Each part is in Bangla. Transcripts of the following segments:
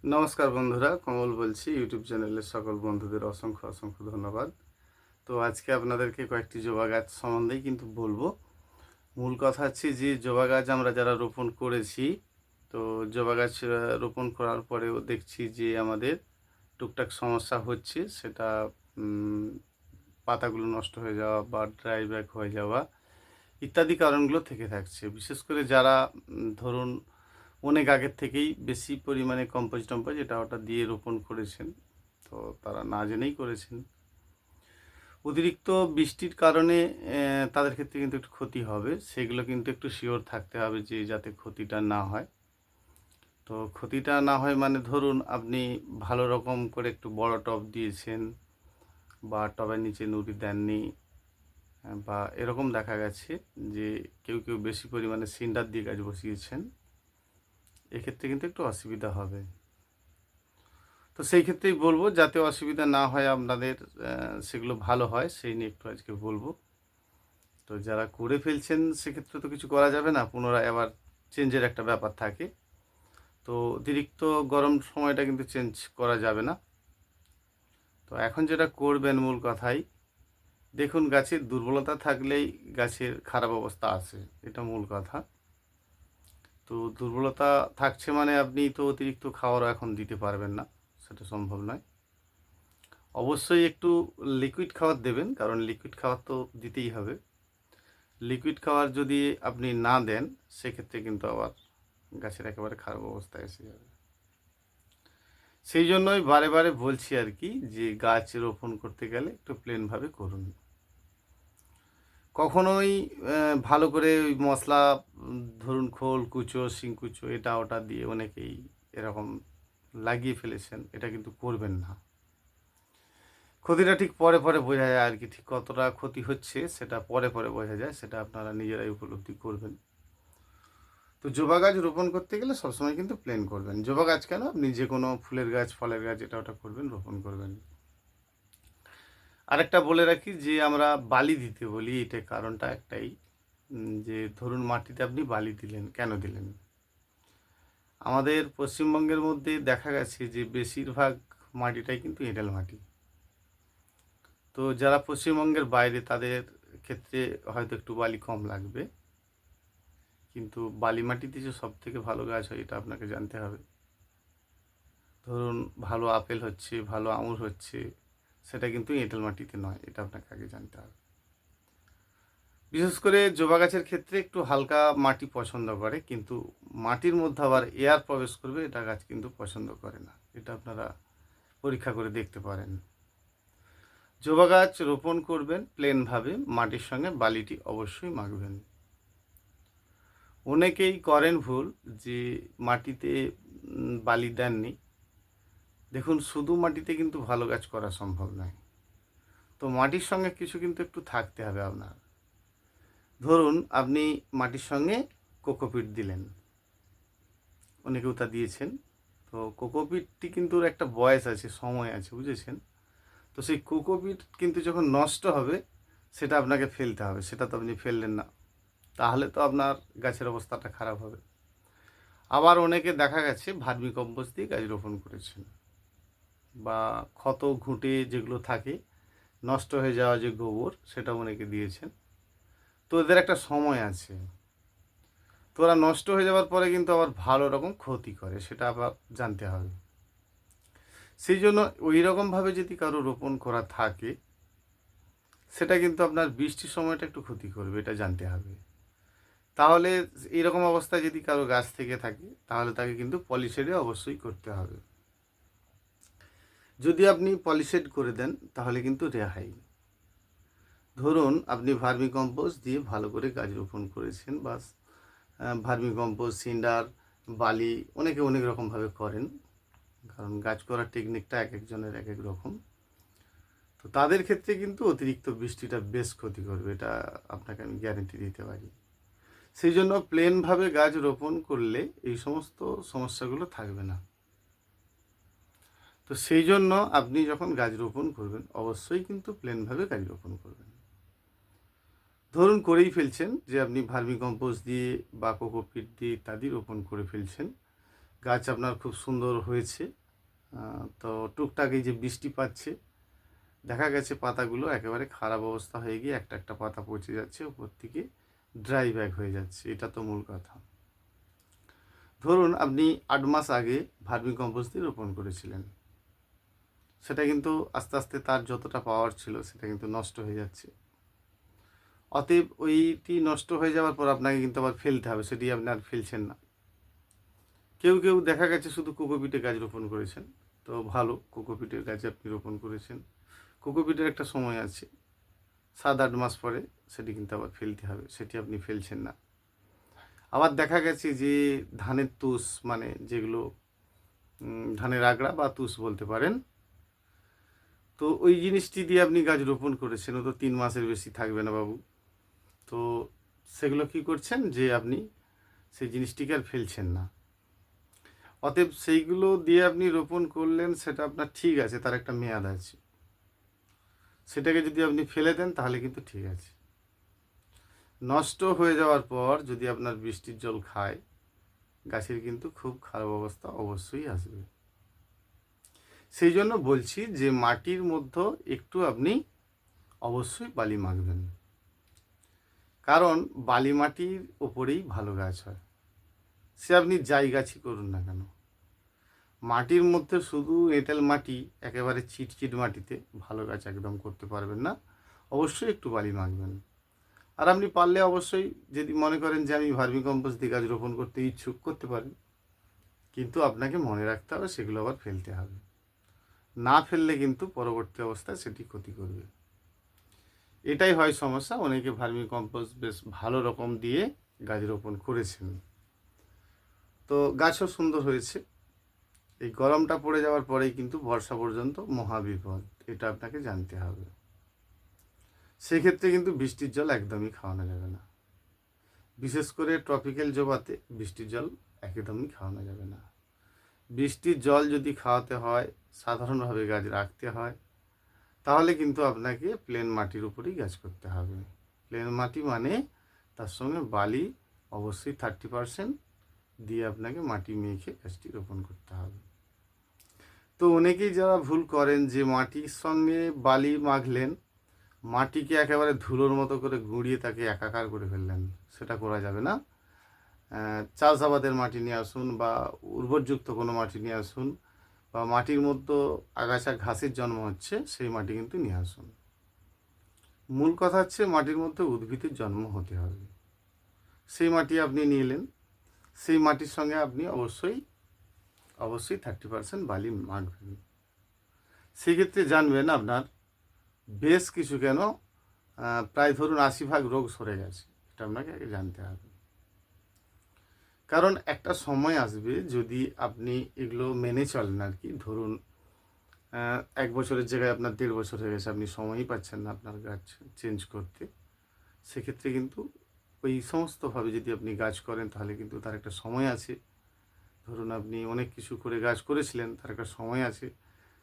নমস্কার বন্ধুরা, কমল বলছি। ইউটিউব চ্যানেলের সকল বন্ধুদের অসংখ্য অসংখ্য ধন্যবাদ। তো আজকে আপনাদেরকে কয়েকটি জবা গাছ সম্বন্ধেই কিন্তু বলবো। মূল কথা হচ্ছে যে জবা গাছ আমরা যারা রোপণ করেছি, তো জবা গাছ রোপণ করার পরেও দেখছি যে আমাদের টুকটাক সমস্যা হচ্ছে। সেটা পাতাগুলো নষ্ট হয়ে যাওয়া বা ড্রাই ব্যাক হয়ে যাওয়া ইত্যাদি কারণগুলো থেকে থাকছে। বিশেষ করে যারা ধরুন অনেক আগের থেকেই বেশি পরিমাণে কম্পোজ টম্পোজ এটা ওটা দিয়ে রোপণ করেছেন, তো তারা না জেনেই করেছেন। অতিরিক্ত বৃষ্টির কারণে তাদের ক্ষেত্রে কিন্তু একটু ক্ষতি হবে, সেগুলো কিন্তু একটু শিওর থাকতে হবে যে যাতে ক্ষতিটা না হয়। তো ক্ষতিটা না হয় মানে ধরুন আপনি ভালো রকম করে একটু বড় টব দিয়েছেন বা টবের নিচে নুড়ি দেননি, বা এরকম দেখা গেছে যে কেউ কেউ বেশি পরিমাণে সিন্ডার দিয়ে গাছ বসিয়েছেন, এক্ষেত্রে কিন্তু একটু অসুবিধা হবে। তো সেই ক্ষেত্রেই বলবো যাতে অসুবিধা না হয় আপনাদের, সেগুলো ভালো হয় সেই নিয়ে একটু আজকে বলবো। তো যারা করে ফেলছেন সেক্ষেত্রে তো কিছু করা যাবে না, পুনরায় আবার চেঞ্জের একটা ব্যাপার থাকে। তো অতিরিক্ত গরম সময়টা কিন্তু চেঞ্জ করা যাবে না। তো এখন যেটা করবেন মূল কথাই, দেখুন গাছের দুর্বলতা থাকলেই গাছের খারাপ অবস্থা আসে, এটা মূল কথা। তো দুর্বলতা থাকছে মানে আপনি তো অতিরিক্ত খাবারও এখন দিতে পারবেন না, সেটা সম্ভব নয়। অবশ্যই একটু লিকুইড খাবার দেবেন, কারণ লিকুইড খাবার তো দিতেই হবে। লিকুইড খাবার যদি আপনি না দেন সেক্ষেত্রে কিন্তু আবার গাছের একেবারে খারাপ অবস্থায় এসে যাবে। সেই জন্যই বারে বারে বলছি আর কি, যে গাছ রোপণ করতে গেলে একটু প্লেনভাবে করুন। কখনোই ভালো করে ওই মশলা, ধরুন খোল কুচো শিংকুচো এটা ওটা দিয়ে অনেকেই এরকম লাগিয়ে ফেলেছেন, এটা কিন্তু করবেন না। ক্ষতিটা ঠিক পরে পরে বোঝা যায় আর কি, ঠিক কতটা ক্ষতি হচ্ছে সেটা পরে পরে বোঝা যায়, সেটা আপনারা নিজেরাই উপলব্ধি করবেন। তো জবা গাছ রোপণ করতে গেলে সবসময় কিন্তু প্লেন করবেন। জবা গাছ কেন, আপনি যে কোনো ফুলের গাছ ফলের গাছ এটা ওটা করবেন, রোপণ করবেন। আরেকটা বলে রাখি যে আমরা বালি দিতে বলি, এটা কারণটা একটাই, যে ধরুন মাটিতে আপনি বালি দিলেন, কেন দিলেন? আমাদের পশ্চিমবঙ্গের মধ্যে দেখা গেছে যে বেশিরভাগ মাটিটাই কিন্তু এঁটেল মাটি। তো যারা পশ্চিমবঙ্গের বাইরে তাদের ক্ষেত্রে হয়তো একটু বালি কম লাগবে, কিন্তু বালি মাটিতে যে সব থেকে ভালো গাছ হয় এটা আপনাকে জানতে হবে। ধরুন ভালো আপেল হচ্ছে, ভালো আঙুর হচ্ছে, সেটা কিন্তু এঁটেল মাটিতে নয়, এটা আপনাকে আগে জানতে হবে। বিশেষ করে জবা গাছের ক্ষেত্রে একটু হালকা মাটি পছন্দ করে, কিন্তু মাটির মধ্যে আবার এয়ার প্রবেশ করবে এটা গাছ কিন্তু পছন্দ করে না, এটা আপনারা পরীক্ষা করে দেখতে পারেন। জবা গাছ রোপণ করবেন প্লেনভাবে, মাটির সঙ্গে বালিটি অবশ্যই মাখবেন। অনেকেই করেন ভুল, যে মাটিতে বালি দেননি। দেখুন শুধু মাটিতে কিন্তু ভালো গাছ করা সম্ভব নয়, তো মাটির সঙ্গে কিছু কিন্তু একটু থাকতে হবে আপনার। ধরুন আপনি মাটির সঙ্গে কোকোপিট দিলেন, অনেকেও তা দিয়েছেন। তো কোকোপিটটি কিন্তু একটা বয়স আছে, সময় আছে, বুঝেছেন? তো সেই কোকোপিট কিন্তু যখন নষ্ট হবে সেটা আপনাকে ফেলতে হবে, সেটা তো আপনি ফেললেন না, তাহলে তো আপনার গাছের অবস্থাটা খারাপ হবে। আবার অনেকে দেখা গেছে ভার্মি কম্পোস্ট দিয়ে গাছ রোপণ করেছেন, বা ক্ষত ঘুঁটে যেগুলো থাকে, নষ্ট হয়ে যাওয়া যে গোবর সেটা অনেকে দিয়েছেন। তো এদের একটা সময় আছে, তো ওরা নষ্ট হয়ে যাওয়ার পরে কিন্তু আবার ভালো রকম ক্ষতি করে, সেটা আবার জানতে হবে। সেই জন্য ওই রকমভাবে যদি কারো রোপণ করা থাকে, সেটা কিন্তু আপনার বৃষ্টির সময়টা একটু ক্ষতি করবে, এটা জানতে হবে। তাহলে এইরকম অবস্থায় যদি কারো গাছ থেকে থাকে তাহলে তাকে কিন্তু পলিশেডে অবশ্যই করতে হবে। যদি আপনি পলিশেড করে দেন তাহলে কিন্তু রেহাই। ধরুন আপনি ভার্মি কম্পোস্ট দিয়ে ভালো করে গাছ রোপণ করেছেন, বা ভার্মি কম্পোস্ট, সিন্ডার, বালি, অনেকে অনেক রকমভাবে করেন, কারণ গাছ করার টেকনিকটা এক একজনের এক এক রকম। তো তাদের ক্ষেত্রে কিন্তু অতিরিক্ত বৃষ্টিটা বেশ ক্ষতি করবে, এটা আপনাকে আমি গ্যারেন্টি দিতে পারি। সেই জন্য প্লেনভাবে গাছ রোপণ করলে এই সমস্ত সমস্যাগুলো থাকবে না। তো সেই জন্য আপনি যখন গাছ রোপণ করবেন অবশ্যই কিন্তু প্লেনভাবে গাছ রোপণ করবেন। ধরুন করেই ফেলছেন যে আপনি ভার্মি কম্পোস্ট দিয়ে বা কোকোপিট দিয়ে ইত্যাদি রোপণ করে ফেলছেন, গাছ আপনার খুব সুন্দর হয়েছে। তো টুকটাক এই যে বৃষ্টি পাচ্ছে, দেখা গেছে পাতাগুলো একেবারে খারাপ অবস্থা হয়ে গিয়ে একটা একটা পাতা পচে যাচ্ছে, উপর থেকে ড্রাই ব্যাক হয়ে যাচ্ছে। এটা তো মূল কথা। ধরুন আপনি 8 মাস আগে ভার্মি কম্পোস্ট দিয়ে রোপণ করেছিলেন, সেটা কিন্তু আস্তে আস্তে তার যতটা পাওয়ার ছিল সেটা কিন্তু নষ্ট হয়ে যাচ্ছে। অতএব ওইটি নষ্ট হয়ে যাওয়ার পর আপনাকে কিন্তু আবার ফেলতে হবে, সেটি আপনি আর ফেলছেন না। কেউ কেউ দেখা গেছে শুধু কোকোপিটে গাছ রোপণ করেছেন, তো ভালো, কোকোপিটের গাছ আপনি রোপণ করেছেন। কোকোপিটের একটা সময় আছে, 7-8 মাস পরে সেটি কিন্তু আবার ফেলতে হবে, সেটি আপনি ফেলছেন না। আবার দেখা গেছে যে ধানের তুষ, মানে যেগুলো ধানের আগড়া বা তুষ বলতে পারেন, তো ওই জিনিসটি দিয়ে আপনি গাছ রোপণ করেছেন, ও তো 3 মাসের বেশি থাকবে না বাবু। তো সেগুলো কি করছেন যে আপনি সেই জিনিসটিকে আর ফেলছেন না। অতএব সেইগুলো দিয়ে আপনি রোপণ করলেন, সেটা আপনার ঠিক আছে, তার একটা মেয়াদ আছে। সেটাকে যদি আপনি ফেলে দেন তাহলে কিন্তু ঠিক আছে। নষ্ট হয়ে যাওয়ার পর যদি আপনার বৃষ্টির জল খায়, গাছের কিন্তু খুব খারাপ অবস্থা অবশ্যই আসবে। সেই জন্য বলছি যে মাটির মধ্যে একটু আপনি অবশ্যই বালি মাখবেন, কারণ বালি মাটির ওপরেই ভালো গাছ হয়। সে আপনি যাই গাছই করুন না কেন, মাটির মধ্যে শুধু এঁটেল মাটি, একেবারে চিটচিট মাটিতে ভালো গাছ একদম করতে পারবেন না। অবশ্যই একটু বালি মাখবেন। আর আপনি পারলে অবশ্যই, যদি মনে করেন যে আমি ভার্মি কম্পোস্ট দিয়ে গাছ রোপণ করতে ইচ্ছুক, করতে পারেন, কিন্তু আপনাকে মনে রাখতে হবে সেগুলো আবার ফেলতে হবে। না ফেললে কিন্তু পরবর্তী অবস্থায় সেটি ক্ষতি করবে। এটাই হয় সমস্যা। অনেকে ভার্মি কম্পোস্ট বেশ ভালো রকম দিয়ে গাছ রোপণ করেছেন, তো গাছও সুন্দর হয়েছে। এই গরমটা পড়ে যাওয়ার পরেই কিন্তু বর্ষা পর্যন্ত মহাবিপদ, এটা আপনাকে জানতে হবে। সেক্ষেত্রে কিন্তু বৃষ্টির জল একদমই খাওয়ানো যাবে না। বিশেষ করে ট্রপিক্যাল জবাতে বৃষ্টির জল একদমই খাওয়ানো যাবে না। বৃষ্টির জল যদি খাওয়াতে হয়, সাধারণভাবে গাছ রাখতে হয়, তাহলে কিন্তু আপনাকে প্লেন মাটির উপরেই গাছ করতে হবে। প্লেন মাটি মানে তার সঙ্গে বালি অবশ্যই 30% দিয়ে আপনাকে মাটি মেখে গাছটি রোপণ করতে হবে। তো অনেকেই যারা ভুল করেন যে মাটির সঙ্গে বালি মাখলেন, মাটিকে একেবারে ধুলোর মতো করে গুঁড়িয়ে তাকে একাকার করে ফেললেন, সেটা করা যাবে না। চাষাবাদের মাটি নিয়ে আসুন, বা উর্বরযুক্ত কোনো মাটি নিয়ে আসুন, বা মাটির মধ্যে আগাছা ঘাসের জন্ম হচ্ছে সেই মাটি কিন্তু নিয়ে আসুন। মূল কথা হচ্ছে মাটির মধ্যে উদ্ভিদের জন্ম হতে হবে, সেই মাটি আপনি নিলেন। সেই মাটির সঙ্গে আপনি অবশ্যই 30% বালি মাখবেন। সেক্ষেত্রে জানবেন আপনার বেশ কিছু, কেন প্রায় ধরুন 80% রোগ সরে গেছে। এটা আপনাকে আগে জানতে হবে, কারণ একটা সময় আসবে যদি আপনি এগুলো মেনে চলেন আর কি, ধরুন 1 বছরের জায়গায় আপনার 1.5 বছর হয়ে গেছে, আপনি সময়ই পাচ্ছেন না আপনার গাছ চেঞ্জ করতে। সেক্ষেত্রে কিন্তু ওই সমস্তভাবে যদি আপনি গাছ করেন তাহলে কিন্তু তার একটা সময় আছে। ধরুন আপনি অনেক কিছু করে গাছ করেছিলেন, তার একটা সময় আছে,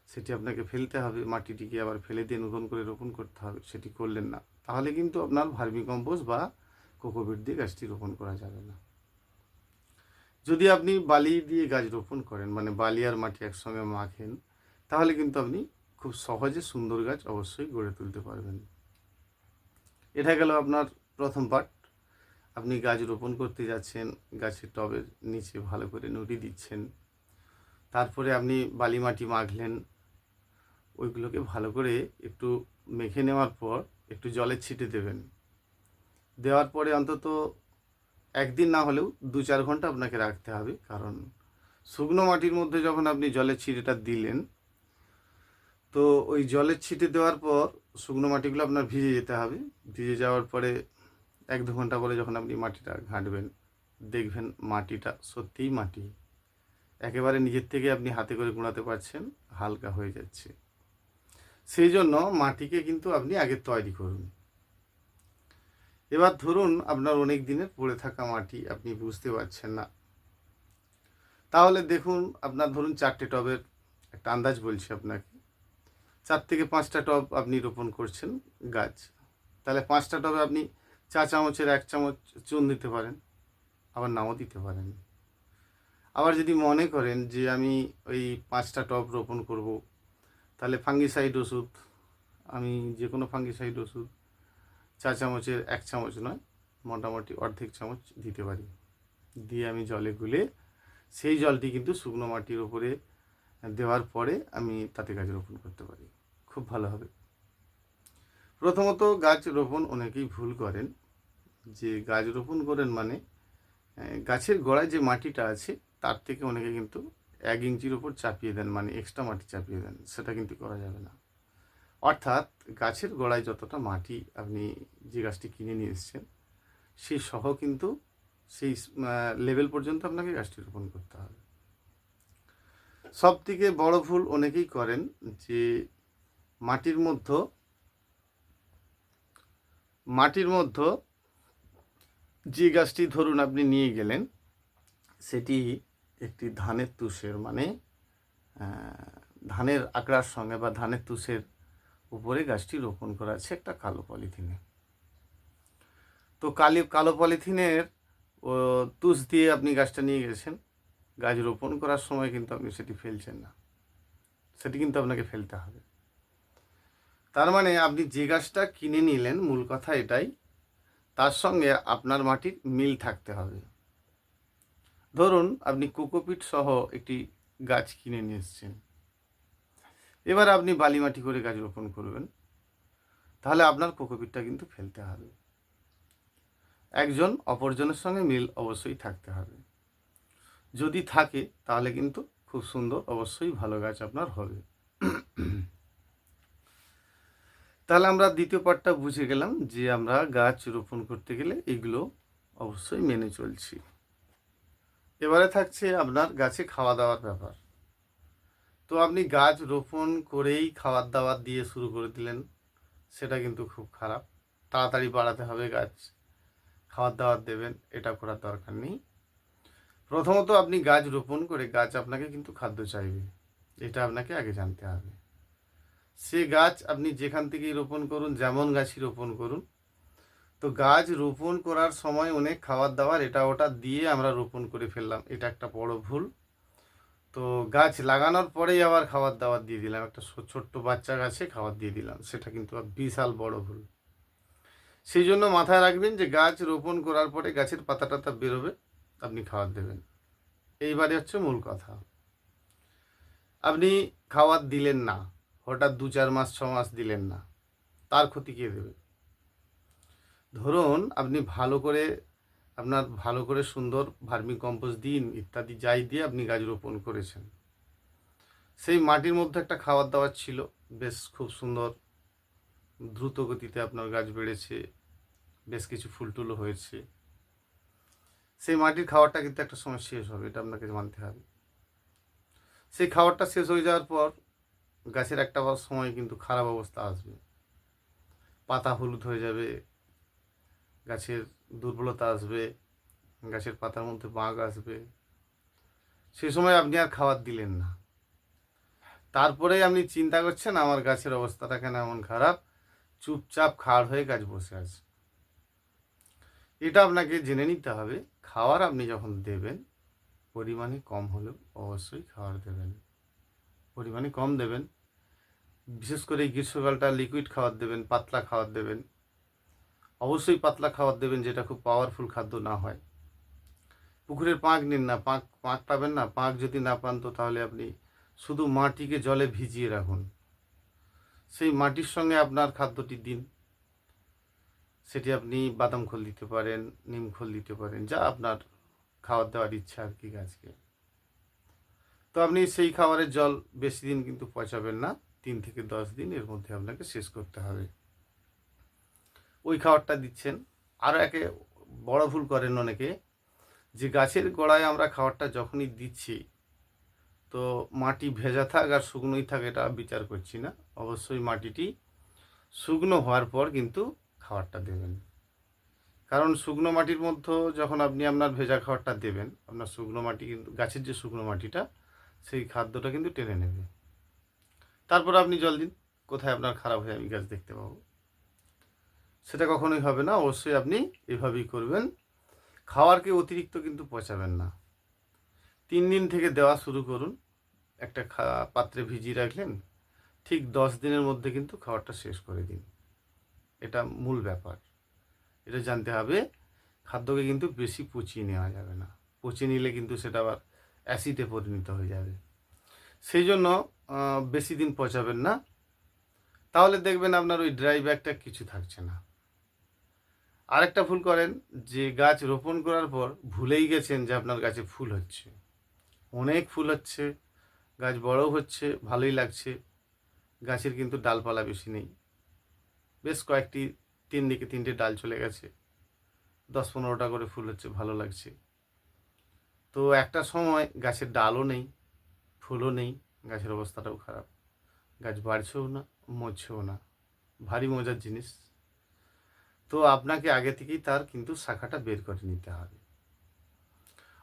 সেটি আপনাকে ফেলতে হবে, মাটিটিকে আবার ফেলে দিয়ে নতুন করে রোপণ করতে হবে। সেটি করলেন না, তাহলে কিন্তু আপনার ভার্মি কম্পোস্ট বা কোকোপিট দিয়ে গাছটি রোপণ করা যাবে না। যদি আপনি বালি দিয়ে গাছ রোপণ করেন, মানে বালি আর মাটি একসঙ্গে মাখেন, তাহলে কিন্তু আপনি খুব সহজে সুন্দর গাছ অবশ্যই গড়ে তুলতে পারবেন। এটা গেল আপনার প্রথম পার্ট। আপনি গাছ রোপণ করতে যাচ্ছেন, গাছের টবের নিচে ভালো করে নুড়ি দিচ্ছেন, তারপরে আপনি বালি মাটি মাখলেন, ওইগুলোকে ভালো করে একটু মেখে নেওয়ার পর একটু জলের ছিটে দেবেন। দেওয়ার পরে অন্তত একদিন না হলেও 2-4 ঘন্টা আপনাকে রাখতে হবে, কারণ শুকনো মাটির মধ্যে যখন আপনি জলের ছিটেটা দিলেন, তো ওই জলের ছিটে দেওয়ার পর শুকনো মাটিগুলো আপনার ভিজে যেতে হবে। ভিজে যাওয়ার পরে 1-2 ঘন্টা পরে যখন আপনি মাটিটা ঘাঁটবেন, দেখবেন মাটিটা সত্যিই মাটি, একেবারে নিজের থেকে আপনি হাতে করে গুঁড়াতে পারছেন, হালকা হয়ে যাচ্ছে। সেই জন্য মাটিকে কিন্তু আপনি আগে তৈরি করুন। এবার ধরুন আপনার অনেক দিনের পড়ে থাকা মাটি, আপনি বুঝতে পারছেন না, তাহলে দেখুন আপনার ধরুন 4টে টবের একটা আন্দাজ বলছি আপনাকে, 4 থেকে 5টা টব আপনি রোপণ করছেন গাছ, তাহলে 5টা টবে আপনি চা চামচের 1 চামচ চুন দিতে পারেন, আবার নাও দিতে পারেন। আবার যদি মনে করেন যে আমি ওই 5টা টব রোপণ করব, তাহলে ফাঙ্গিসাইড ওষুধ, আমি যে কোনো ফাঙ্গিসাইড ওষুধ 4 চামচের 1 চামচ নয়, মোটামুটি অর্ধেক চামচ দিতে পারি। দিয়ে আমি জলে গুলে সেই জলটি কিন্তু শুকনো মাটির ওপরে দেওয়ার পরে আমি তাতে গাছ রোপণ করতে পারি, খুব ভালো হবে। প্রথমত গাছ রোপণ অনেকেই ভুল করেন, যে গাছ রোপণ করেন মানে গাছের গোড়ায় যে মাটিটা আছে তার থেকে অনেকে কিন্তু 1 ইঞ্চির ওপর চাপিয়ে দেন, মানে এক্সট্রা মাটি চাপিয়ে দেন। সেটা কিন্তু করা যাবে না। অর্থাৎ গাছের গোড়ায় যতটা মাটি আপনি যে গাছটি কিনে নিয়ে এসছেন সেই সহ কিন্তু সেই লেভেল পর্যন্ত আপনাকে গাছটি রোপণ করতে হবে। সব থেকে বড় ভুল অনেকেই করেন যে মাটির মধ্যে যে গাছটি ধরুন আপনি নিয়ে গেলেন, সেটি একটি ধানের তুষের, মানে ধানের আঁকড়ার সঙ্গে বা ধানের তুষের উপরে গাছটি রোপণ করা আছে একটা কালো পলিথিনে। তো কালো পলিথিনের তুষ দিয়ে আপনি গাছটা নিয়ে গেছেন, গাছ রোপণ করার সময় কিন্তু আপনি সেটি ফেলছেন না, সেটি কিন্তু আপনাকে ফেলতে হবে। তার মানে আপনি যে গাছটা কিনে নিলেন, মূল কথা এটাই, তার সঙ্গে আপনার মাটির মিল থাকতে হবে। ধরুন আপনি কোকোপিট সহ একটি গাছ কিনে নিয়ে এসছেন, এবার আপনি বালি মাটি করে গাছ রোপণ করবেন, তাহলে আপনার কোকোপিটটা কিন্তু ফেলতে হবে। একজন অপরজনের সঙ্গে মিল অবশ্যই থাকতে হবে। যদি থাকে তাহলে কিন্তু খুব সুন্দর, অবশ্যই ভালো গাছ আপনার হবে। তাহলে আমরা দ্বিতীয় পার্টটা বুঝে গেলাম যে আমরা গাছ রোপণ করতে গেলে এগুলো অবশ্যই মেনে চলছি। এবারে থাকছে আপনার গাছে খাওয়া দাওয়ার ব্যাপার। তো আপনি গাছ রোপণ করেই খাবার দাবার দিয়ে শুরু করে দিলেন, সেটা কিন্তু খুব খারাপ। তাড়াতাড়ি বাড়াতে হবে গাছ, খাবার দাবার দেবেন, এটা করার দরকার নেই। প্রথমত আপনি গাছ রোপণ করে গাছ আপনাকে কিন্তু খাদ্য চাইবে, এটা আপনাকে আগে জানতে হবে। সে গাছ আপনি যেখান থেকেই রোপণ করুন, যেমন গাছই রোপণ করুন, তো গাছ রোপণ করার সময় অনেক খাবার দাবার এটা ওটা দিয়ে আমরা রোপণ করে ফেললাম, এটা একটা বড় ভুল। তো গাছ লাগানোর পরেই আবার খাবার দাবার দিয়ে দিলাম, একটা ছোট্ট বাচ্চা গাছে খাবার দিয়ে দিলাম, সেটা কিন্তু বিশাল বড় ভুল। সেই জন্য মাথায় রাখবেন যে গাছ রোপণ করার পরে গাছের পাতা টাতা বেরোবে, আপনি খাবার দেবেন। এইবারে হচ্ছে মূল কথা। আপনি খাবার দিলেন না, হঠাৎ 2-4 মাস 6 মাস দিলেন না, তার ক্ষতি কে দেবে? ধরুন আপনি ভালো করে সুন্দর ভার্মি কম্পোস্ট দিন ইত্যাদি যাই দিয়ে আপনি গাছ রোপণ করেছেন, সেই মাটির মধ্যে একটা খাবার দাবার ছিল, বেশ খুব সুন্দর দ্রুত গতিতে আপনার গাছ বেড়েছে, বেশ কিছু ফুল টুলও হয়েছে। সেই মাটির খাবারটা কিন্তু একটা সময় শেষ হবে, এটা আপনাকে মানতে হবে। সেই খাবারটা শেষ হয়ে যাওয়ার পর গাছের একটা সময় কিন্তু খারাপ অবস্থা আসবে, পাতা হলুদ হয়ে যাবে, গাছের দুর্বলতা আসবে, গাছের পাতার মধ্যে বাঁক আসবে। সে সময় আপনি আর খাবার দিলেন না, তারপরেই আপনি চিন্তা করছেন আমার গাছের অবস্থাটা কেন এমন খারাপ, চুপচাপ খাড় হয়ে গাছ বসে আছে। এটা আপনাকে জেনে নিতে হবে, খাবার আপনি যখন দেবেন পরিমাণে কম হলেও অবশ্যই খাবার দেবেন, পরিমাণে কম দেবেন। বিশেষ করে এই গ্রীষ্মকালটা লিকুইড খাবার দেবেন, পাতলা খাবার দেবেন, অবশ্যই পাতলা খাবার দেবেন, যেটা খুব পাওয়ারফুল খাদ্য না হয়। পুকুরের পাঁক নিন না, পাঁক পাবেন না, পাঁক যদি না পান তো তাহলে আপনি শুধু মাটিকে জলে ভিজিয়ে রাখুন, সেই মাটির সঙ্গে আপনার খাদ্যটি দিন। সেটি আপনি বাদাম খোল দিতে পারেন, নিম খোল দিতে পারেন, যা আপনার খাবার দেওয়ার ইচ্ছা আর কি গাছকে। তো আপনি সেই খাবারের জল বেশি দিন কিন্তু পচাবেন না, 3 থেকে 10 দিন এর মধ্যে আপনাকে শেষ করতে হবে। ওই খাবারটা দিচ্ছেন। আরও একে বড় ভুল করেন অনেকে, যে গাছের গোড়ায় আমরা খাবারটা যখনই দিচ্ছি তো মাটি ভেজা থাক আর শুকনোই থাক এটা বিচার করছি না, অবশ্যই মাটিটি শুকনো হওয়ার পর কিন্তু খাবারটা দেবেন। কারণ শুকনো মাটির মধ্যে যখন আপনি আপনার ভেজা খাবারটা দেবেন, আপনার শুকনো মাটি কিন্তু গাছের যে শুকনো মাটিটা সেই খাদ্যটা কিন্তু টেনে নেবে। তারপর আপনি জল দিন, কোথায় আপনার খারাপ হয়ে আমি গাছ দেখতে পাবো? সেটা কখনোই হবে না। অবশ্যই আপনি এভাবেই করবেন। খাবারকে অতিরিক্ত কিন্তু পচাবেন না। 3 দিন থেকে দেওয়া শুরু করুন। একটা পাত্রে ভিজিয়ে রাখলেন, ঠিক 10 দিনের মধ্যে কিন্তু খাবারটা শেষ করে দিন। এটা মূল ব্যাপার। এটা জানতে হবে, খাদ্যকে কিন্তু বেশি পচিয়ে নেওয়া যাবে না। পচিয়ে নিলে কিন্তু সেটা আবার অ্যাসিডে পরিণত হয়ে যাবে। সেই জন্য বেশি দিন পচাবেন না। তাহলে দেখবেন আপনার ওই ড্রাই ব্যাগটা কিছু থাকছে না। আরেকটা ভুল করেন, যে গাছ রোপণ করার পর ভুলেই গেছেন যে আপনার গাছে ফুল হচ্ছে। অনেক ফুল হচ্ছে, গাছ বড়ও হচ্ছে, ভালোই লাগছে। গাছের কিন্তু ডালপালা বেশি নেই। বেশ কয়েকটি 3 দিকে 3টে ডাল চলে গেছে। 10-15টা করে ফুল হচ্ছে, ভালো লাগছে। তো একটা সময় গাছের ডালও নেই, ফুলও নেই, গাছের অবস্থাটাও খারাপ। গাছ বাড়ছেও না, মরছেও না। ভারী মজার জিনিস। তো আপনাকে আগে থেকেই তার কিন্তু শাখাটা বের করে নিতে হবে।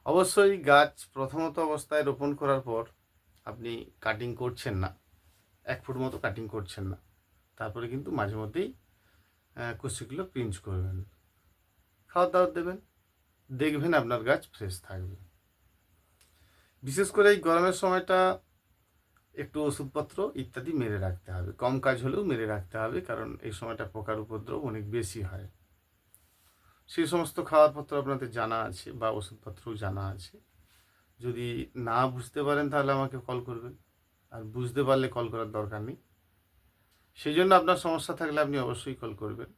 অবশ্যই গাছ প্রথমত অবস্থায় রোপণ করার পর আপনি কাটিং করছেন না, 1 ফুট মতো কাটিং করছেন না। তারপরে কিন্তু মাঝে মধ্যেই কুচিগুলো পিঞ্চ করবেন, খাওয়ার দাওয়ার দেবেন, দেখবেন আপনার গাছ ফ্রেশ থাকবে। বিশেষ করে এই গরমের সময়টা একটু ওষুধপত্র ইত্যাদি মেরে রাখতে হবে, কম কাজ হলেও মেরে রাখতে হবে, কারণ এই সময়টা পোকার উপদ্রব অনেক বেশি হয়। সেই সমস্ত খাবারপত্র আপনাদের জানা আছে বা ওষুধপত্রও জানা আছে। যদি না বুঝতে পারেন তাহলে আমাকে কল করবেন, আর বুঝতে পারলে কল করার দরকার নেই। সেই জন্য আপনার সমস্যা থাকলে আপনি অবশ্যই কল করবেন।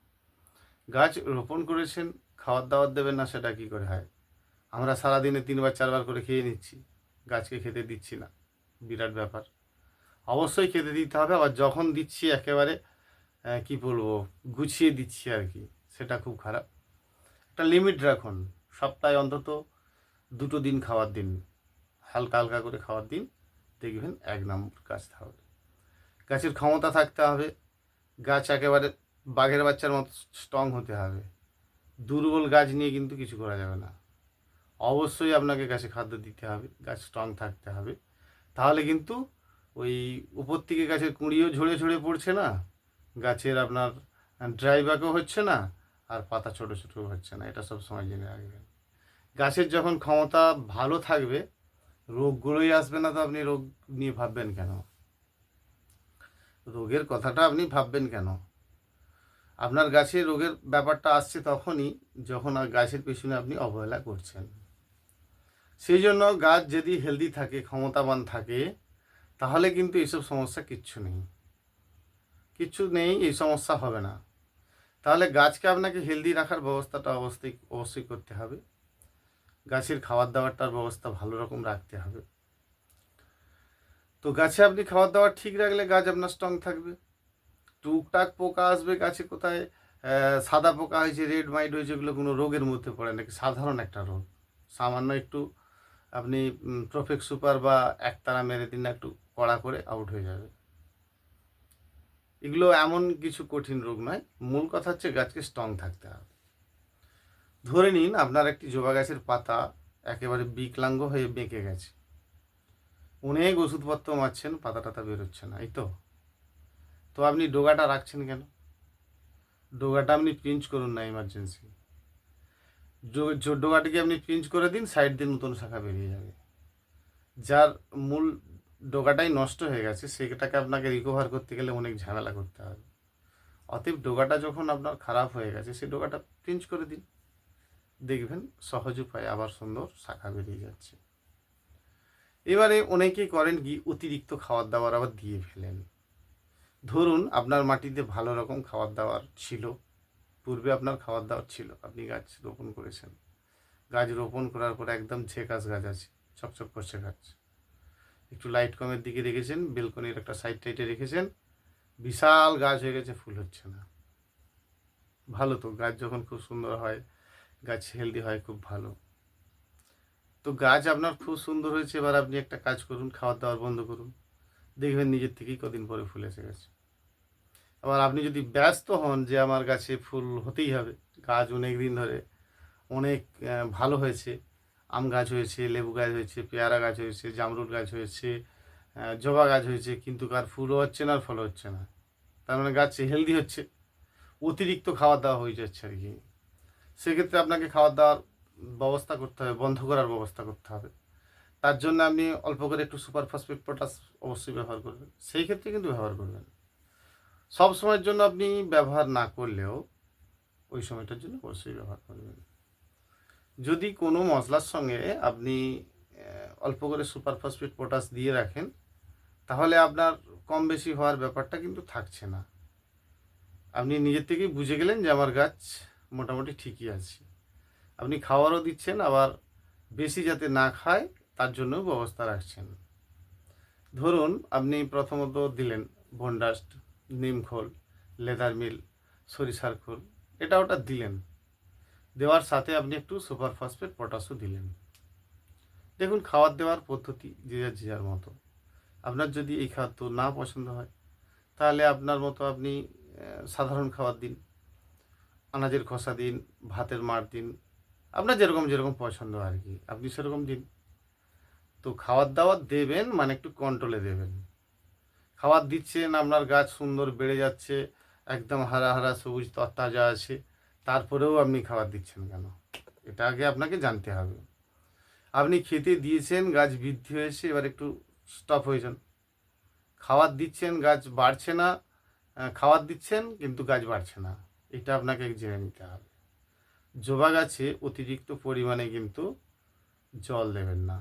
গাছ রোপণ করেছেন, খাওয়ার দাওয়ার দেবেন না, সেটা কী করে হয়? আমরা সারাদিনে 3বার 4বার করে খেয়ে নিচ্ছি, গাছকে খেতে দিচ্ছি না, বিরাট ব্যাপার। অবশ্যই খেতে দিতে হবে, আবার যখন দিচ্ছি একেবারে কী বলবো, গুছিয়ে দিচ্ছি আর কি, সেটা খুব খারাপ। একটা লিমিট রাখুন, সপ্তাহে অন্তত 2টো দিন খাওয়ার দিন, হালকা হালকা করে খাওয়ার দিন, দেখবেন 1 নম্বর গাছ থাকবে। গাছের ক্ষমতা থাকতে হবে, গাছ একেবারে বাঘের বাচ্চার মতো স্ট্রং হতে হবে। দুর্বল গাছ নিয়ে কিন্তু কিছু করা যাবে না। অবশ্যই আপনাকে গাছে খাদ্য দিতে হবে, গাছ স্ট্রং থাকতে হবে। তাহলে কিন্তু ওই উপর থেকে গাছের কুঁড়িও ঝরে ঝরে পড়ছে না, গাছের আপনার ড্রাই ব্যাকও হচ্ছে না, আর পাতা ছোটো ছোটো হচ্ছে না। এটা সব সময় জেনে রাখবেন। গাছের যখন ক্ষমতা ভালো থাকবে, রোগগুলোই আসবে না, তো আপনি রোগ নিয়ে ভাববেন কেন? রোগের কথাটা আপনি ভাববেন কেন? আপনার গাছে রোগের ব্যাপারটা আসছে তখনই যখন গাছের পেছনে আপনি অবহেলা করছেন। সেই জন্য গাছ যদি হেলদি থাকে, ক্ষমতাবান থাকে, তাহলে কিন্তু এইসব সমস্যা কিচ্ছু নেই, কিচ্ছু নেই, এই সমস্যা হবে না। তাহলে গাছকে আপনাকে হেলদি রাখার ব্যবস্থাটা অবশ্যই করতে হবে। গাছের খাবার দাবারটার ব্যবস্থা ভালো রকম রাখতে হবে। তো গাছে আপনি খাবার দাবার ঠিক রাখলে গাছ আপনার স্ট্রং থাকবে। টুকটাক পোকা আসবে গাছে, কোথায় সাদা পোকা হয়েছে, রেড মাইট হয়েছে, এগুলো কোনো রোগের মধ্যে পড়ে নাকি? সাধারণ একটা রোগ। সামান্য একটু আপনি প্রফেক্ট সুপার বা একতারা মেরে দিন না, একটু কড়া করে আউট হয়ে যাবে। এগুলো এমন কিছু কঠিন রোগ নয়। মূল কথা হচ্ছে গাছকে স্ট্রং থাকতে হবে। ধরে নিন আপনার একটি জবা গাছের পাতা একেবারে বিকলাঙ্গ হয়ে বেঁকে গেছে, অনেক ওষুধপত্র মারছেন, পাতা টাতা বেরোচ্ছে না, এই তো। তো আপনি ডোগাটা রাখছেন কেন? ডোগাটা আপনি পিঞ্চ করুন না, ইমার্জেন্সি। ডোগাটিকে আপনি পিঞ্চ করে দিন, সাইড দিয়ে নতুন শাখা বেরিয়ে যাবে। যার মূল ডোগাটাই নষ্ট হয়ে গেছে, সেটাকে আপনাকে রিকভার করতে গেলে অনেক ঝামেলা করতে হবে। অতএব ডোগাটা যখন আপনার খারাপ হয়ে গেছে, সেই ডোগাটা পিঞ্চ করে দিন, দেখবেন সহজ উপায়ে আবার সুন্দর শাখা বেরিয়ে যাচ্ছে। এবারে অনেকেই করেন কি, অতিরিক্ত খাবার দাবার আবার দিয়ে ফেলেন। ধরুন আপনার মাটিতে ভালো রকম খাবার দাবার ছিল, পূর্বে আপনার খাবার দাবার ছিল, আপনি গাছ রোপণ করেছেন। গাছ রোপণ করার পর একদম ঝেকাস গাছ আছে, চকচক করছে গাছ। একটু লাইট কমের দিকে রেখেছেন, বেলকনির একটা সাইড টাইডে রেখেছেন, বিশাল গাছ হয়ে গেছে, ফুল হচ্ছে না। ভালো তো, গাছ যখন খুব সুন্দর হয়, গাছ হেলদি হয়, খুব ভালো। তো গাছ আপনার খুব সুন্দর হয়েছে, এবার আপনি একটা কাজ করুন, খাবার দাবার বন্ধ করুন, দেখবেন নিজের থেকেই কদিন পরে ফুল এসে গেছে। আবার আপনি যদি ব্যস্ত হন যে আমার গাছে ফুল হতেই হবে, গাছ অনেক দিন ধরে অনেক ভালো হয়েছে, আম গাছ হয়েছে, লেবু গাছ হয়েছে, পেয়ারা গাছ হয়েছে, জামরুল গাছ হয়েছে, জবা গাছ হয়েছে, কিন্তু কার ফুলও হচ্ছে না আর ফলও হচ্ছে না, তার মানে গাছ হেলদি হচ্ছে, অতিরিক্ত খাবার দাওয়া হয়ে যাচ্ছে আর কি। সেক্ষেত্রে আপনাকে খাবার দাওয়ার ব্যবস্থা করতে হবে, বন্ধ করার ব্যবস্থা করতে হবে। তার জন্য আপনি অল্প করে একটু সুপার ফসফেট পটাশ অবশ্যই ব্যবহার করবেন, সেই ক্ষেত্রে কিন্তু ব্যবহার করবেন। সব সময়ের জন্য আপনি ব্যবহার না করলেও ওই সময়টার জন্য অবশ্যই ব্যবহার করবেন। যদি কোনো মশলার সঙ্গে আপনি অল্প করে সুপার ফসফেট পটাশ দিয়ে রাখেন, তাহলে আপনার কম বেশি হওয়ার ব্যাপারটা কিন্তু থাকছে না। আপনি নিজের থেকেই বুঝে গেলেন যে আমার গাছ মোটামুটি ঠিকই আছে। আপনি খাবারও দিচ্ছেন, আবার বেশি যাতে না খায় তার জন্যও ব্যবস্থা রাখছেন। ধরুন আপনি প্রথমত দিলেন বনডাস্ট, নিমখোল, লেদার মিল, সরিষার খোল, এটা ওটা দিলেন। দেওয়ার সাথে আপনি একটু সুপার ফসফেট পটাশও দিলেন। দেখুন খাবার দেওয়ার পদ্ধতি যে যার যে যার মতো। আপনার যদি এই খাদ্য না পছন্দ হয়, তাহলে আপনার মতো আপনি সাধারণ খাবার দিন, আনাজের খোসা দিন, ভাতের মাড় দিন, আপনার যেরকম যেরকম পছন্দ আর কি আপনি সেরকম দিন। তো খাবার দাবার দেবেন মানে একটু কন্ট্রোলে দেবেন। খাবার দিচ্ছেন, আপনার গাছ সুন্দর বেড়ে যাচ্ছে, একদম হারা হারা সবুজ তরতাজা আছে, তারপরেও আপনি খাবার দিচ্ছেন কেন? এটা আগে আপনাকে জানতে হবে। আপনি খেতে দিয়েছেন, গাছ বৃদ্ধি হয়েছে, এবার একটু স্টপ হয়ে যান। খাবার দিচ্ছেন, গাছ বাড়ছে না, খাবার দিচ্ছেন কিন্তু গাছ বাড়ছে না, এটা আপনাকে জেনে নিতে হবে। জবা গাছে অতিরিক্ত পরিমাণে কিন্তু জল দেবেন না।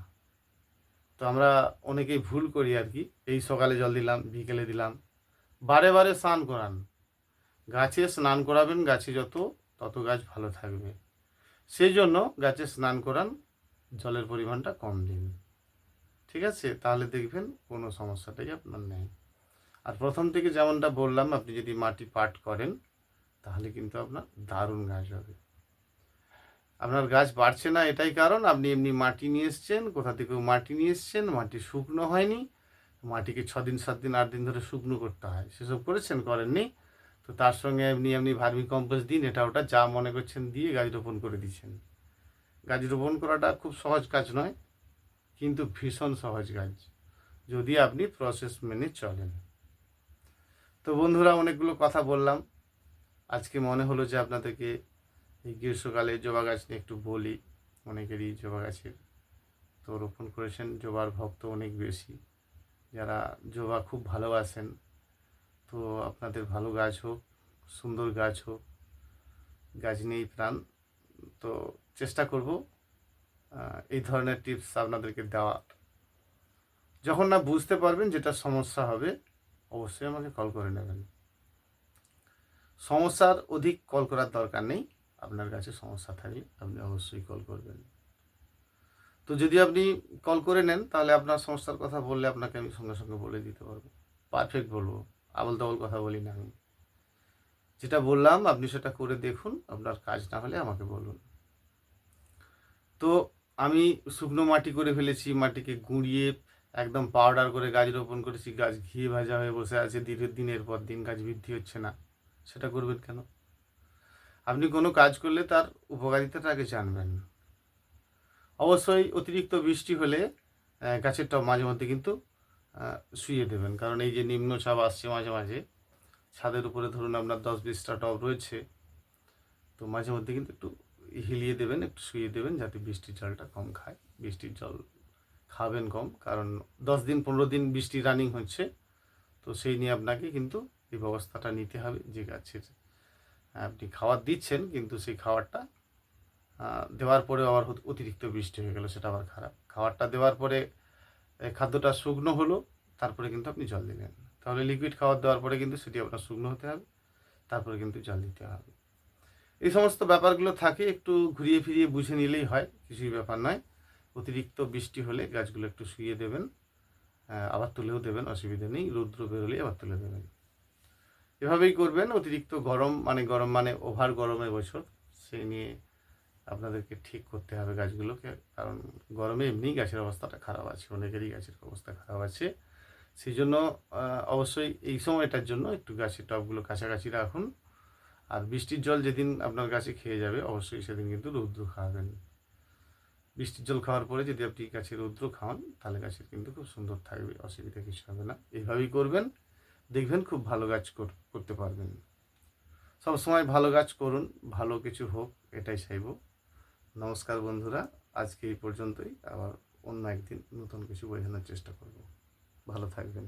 তো আমরা অনেকেই ভুল করি আর কি, এই সকালে জল দিলাম, বিকেলে দিলাম, বারে বারে স্নান করান। গাছে স্নান করাবেন, গাছে তত গাছ ভালো থাকবে। সেই জন্য গাছে স্নান করান, জলের পরিমাণটা কম দিন। ঠিক আছে, তাহলে দেখবেন কোনো সমস্যাটাই আপনার নেই। আর প্রথম থেকে যেমনটা বললাম, আপনি যদি মাটি পাট করেন তাহলে কিন্তু আপনার দারুণ গাছ হবে। আপনার গাছ বাড়ছে না এটাই কারণ আপনি এমনি মাটি নিয়ে এসছেন, কোথা থেকেও মাটি নিয়ে এসছেন, মাটি শুকনো হয়নি, মাটিকে 6 দিন 7 দিন 8 দিন ধরে শুকনো করতে হয়, সেসব করেছেন? করেননি। তো তার সঙ্গে আপনি ভার্মি কম্পোস্ট দিন, এটা ওটা যা মনে করছেন দিয়ে গাছ রোপণ করে দিচ্ছেন। গাছ রোপণ করাটা খুব সহজ কাজ নয়, কিন্তু ভীষণ সহজ কাজ যদি আপনি প্রসেস মেনে চলেন। তো বন্ধুরা, অনেকগুলো কথা বললাম, আজকে মনে হলো যে আপনাদেরকে এই গ্রীষ্মকালে জবা গাছ নিয়ে একটু বলি। অনেকেরই জবা গাছের তো রোপণ করেছেন, জবার ভক্ত অনেক বেশি, যারা জবা খুব ভালোবাসেন। তো আপনাদের ভালো গাছ হোক, সুন্দর গাছ হোক, গাছ নিয়েই প্রাণ। তো চেষ্টা করব এই ধরনের টিপস আপনাদেরকে দেওয়ার। যখন না বুঝতে পারবেন যেটা সমস্যা হবে, অবশ্যই আমাকে কল করে নেবেন। সমস্যার অধিক কল করার দরকার নেই, আপনার কাছে সমস্যা থাকলে আপনি অবশ্যই কল করবেন। তো যদি আপনি কল করে নেন, তাহলে আপনার সমস্যার কথা বললে আপনাকে আমি সঙ্গে সঙ্গে বলে দিতে পারবো, পারফেক্ট বলবো, আবল তাবল কথা বলি না আমি। যেটা বললাম আপনি সেটা করে দেখুন, আপনার কাজ না হলে আমাকে বলুন। তো আমি শুকনো মাটি করে ফেলেছি, মাটিকে গুঁড়িয়ে একদম পাউডার করে গাছ রোপণ করেছি, গাছ ঘিয়ে ভাজা হয়ে বসে আছে, দিনের পর দিন গাছ বৃদ্ধি হচ্ছে না। সেটা করবেন কেন? আপনি কোনো কাজ করলে তার উপকারিতাটা আগে জানবেন। অবশ্যই অতিরিক্ত বৃষ্টি হলে গাছের টব মাঝে মধ্যে কিন্তু শুইয়ে দেবেন, কারণ এই যে নিম্নচাপ আসছে মাঝে মাঝে, ছাদের উপরে ধরুন আপনার 10-20টা টব রয়েছে, তো মাঝে মধ্যে কিন্তু একটু হিলিয়ে দেবেন, একটু শুইয়ে দেবেন, যাতে বৃষ্টির জলটা কম খায়। বৃষ্টির জল খাবেন কম, কারণ 10 দিন 15 দিন বৃষ্টি রানিং হচ্ছে, তো সেই নিয়ে আপনাকে কিন্তু এই ব্যবস্থাটা নিতে হবে যে গাছের আপনি খাবার দিচ্ছেন, কিন্তু সেই খাবারটা দেওয়ার পরে আবার অতিরিক্ত বৃষ্টি হয়ে গেল, সেটা আবার খারাপ। খাবারটা দেওয়ার পরে খাদ্যটা শুকনো হলো, তারপরে কিন্তু আপনি জল দিলেন, তাহলে লিকুইড খাবার দেওয়ার পরে কিন্তু সেটি আপনার শুকনো হতে হবে, তারপরে কিন্তু জল দিতে হবে। এই সমস্ত ব্যাপারগুলো থাকে, একটু ঘুরিয়ে ফিরিয়ে বুঝে নিলেই হয়, কিছুই ব্যাপার নয়। অতিরিক্ত বৃষ্টি হলে গাছগুলো একটু শুইয়ে দেবেন, আবার তুলেও দেবেন, অসুবিধা নেই। রৌদ্র বেরোলেই আবার তুলে দেবেন, এভাবেই করবেন। অতিরিক্ত গরম মানে ওভার গরমের বছর, সেই নিয়ে আপনাদেরকে ঠিক করতে হবে গাছগুলোকে, কারণ গরমে এমনিই গাছের অবস্থাটা খারাপ আছে, অনেকেরই গাছের অবস্থা খারাপ আছে। সেই জন্য অবশ্যই এই সময়টার জন্য একটু গাছের টবগুলো কাছাকাছি রাখুন। আর বৃষ্টির জল যেদিন আপনার গাছে খেয়ে যাবে, অবশ্যই সেদিন কিন্তু রৌদ্র খাওয়াবেন। বৃষ্টির জল খাওয়ার পরে যদি আপনি গাছে রৌদ্র খাওয়ান, তাহলে গাছের কিন্তু খুব সুন্দর থাকবে, অসুবিধা কিছু হবে না। এইভাবেই করবেন, দেখবেন খুব ভালো গাছ করতে পারবেন। সবসময় ভালো গাছ করুন, ভালো কিছু হোক, এটাই চাইব। নমস্কার বন্ধুরা, আজকে এই পর্যন্তই, আবার অন্য একদিন নতুন কিছু বোঝানোর চেষ্টা করব। ভালো থাকবেন।